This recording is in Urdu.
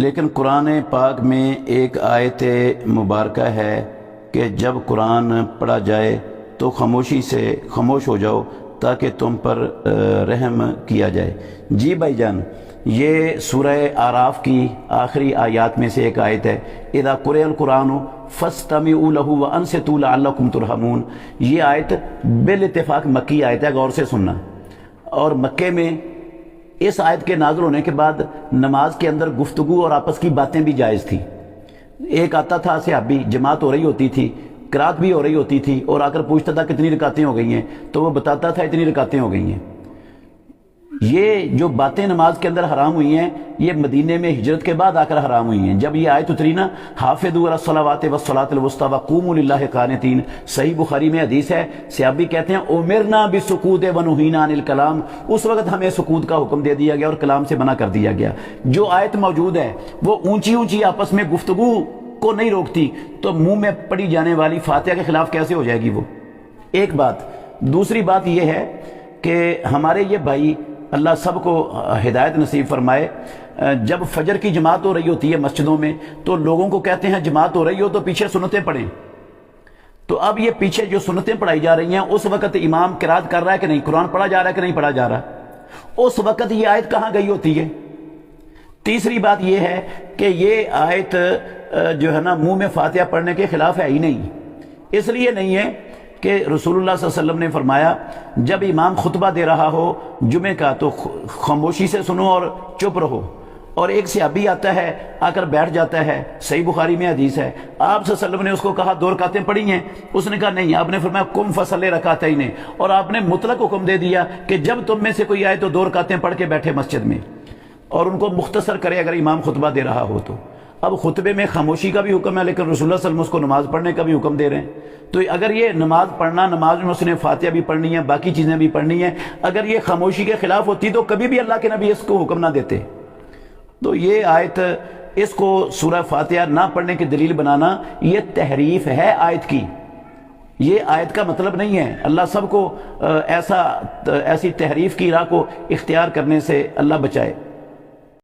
لیکن قرآن پاک میں ایک آیت مبارکہ ہے کہ جب قرآن پڑھا جائے تو خاموشی سے خاموش ہو جاؤ تاکہ تم پر رحم کیا جائے۔ جی بھائی جان، یہ سورہ اعراف کی آخری آیات میں سے ایک آیت ہے، اذا قرئ القرآن فاستمعوا له وانصتوا لعلکم ترحمون۔ یہ آیت بالاتفاق مکی آیت ہے، غور سے سننا۔ اور مکے میں اس آیت کے نازل ہونے کے بعد نماز کے اندر گفتگو اور آپس کی باتیں بھی جائز تھی۔ ایک آتا تھا صحابی، جماعت ہو رہی ہوتی تھی، قرات بھی ہو رہی ہوتی تھی، اور آ کر پوچھتا تھا کتنی رکعتیں ہو گئی ہیں، تو وہ بتاتا تھا اتنی رکعتیں ہو گئی ہیں۔ یہ جو باتیں نماز کے اندر حرام ہوئی ہیں، یہ مدینے میں ہجرت کے بعد آ کر حرام ہوئی ہیں۔ جب یہ آیت اتری نا، حافظوا علی الصلوات والصلاۃ الوسطی وقوموا للہ قانتین، صحیح بخاری میں حدیث ہے، صحابی کہتے ہیں امرنا بالسکوت ونہینا عن الکلام، اس وقت ہمیں سکوت کا حکم دے دیا گیا اور کلام سے منع کر دیا گیا۔ جو آیت موجود ہے وہ اونچی اونچی آپس میں گفتگو کو نہیں روکتی، تو منہ میں پڑی جانے والی فاتحہ کے خلاف کیسے ہو جائے گی وہ؟ ایک بات۔ دوسری بات یہ ہے کہ ہمارے یہ بھائی، اللہ سب کو ہدایت نصیب فرمائے، جب فجر کی جماعت ہو رہی ہوتی ہے مسجدوں میں تو لوگوں کو کہتے ہیں جماعت ہو رہی ہو تو پیچھے سنتیں پڑھیں۔ تو اب یہ پیچھے جو سنتیں پڑھائی جا رہی ہیں، اس وقت امام قرات کر رہا ہے کہ نہیں، قرآن پڑھا جا رہا ہے کہ نہیں پڑھا جا رہا، اس وقت یہ آیت کہاں گئی ہوتی ہے؟ تیسری بات یہ ہے کہ یہ آیت جو ہے نا منہ میں فاتحہ پڑھنے کے خلاف ہے ہی نہیں۔ اس لیے نہیں ہے کہ رسول اللہ صلی اللہ علیہ وسلم نے فرمایا جب امام خطبہ دے رہا ہو جمعے کا تو خاموشی سے سنو اور چپ رہو۔ اور ایک صحابی آتا ہے، آ کر بیٹھ جاتا ہے، صحیح بخاری میں حدیث ہے، آپ صلی اللہ علیہ وسلم نے اس کو کہا 2 رکعتیں پڑھی ہیں؟ اس نے کہا نہیں۔ آپ نے فرمایا قم فصلی رکعتین، اور آپ نے مطلق حکم دے دیا کہ جب تم میں سے کوئی آئے تو 2 رکعتیں پڑھ کے بیٹھے مسجد میں، اور ان کو مختصر کرے اگر امام خطبہ دے رہا ہو تو۔ اب خطبے میں خاموشی کا بھی حکم ہے، لیکن رسول اللہ صلی اللہ علیہ وسلم اس کو نماز پڑھنے کا بھی حکم دے رہے ہیں۔ تو اگر یہ نماز پڑھنا، نماز میں اس نے فاتحہ بھی پڑھنی ہے، باقی چیزیں بھی پڑھنی ہیں، اگر یہ خاموشی کے خلاف ہوتی تو کبھی بھی اللہ کے نبی اس کو حکم نہ دیتے۔ تو یہ آیت، اس کو سورہ فاتحہ نہ پڑھنے کی دلیل بنانا، یہ تحریف ہے آیت کی۔ یہ آیت کا مطلب نہیں ہے۔ اللہ سب کو ایسی تحریف کی راہ کو اختیار کرنے سے اللہ بچائے۔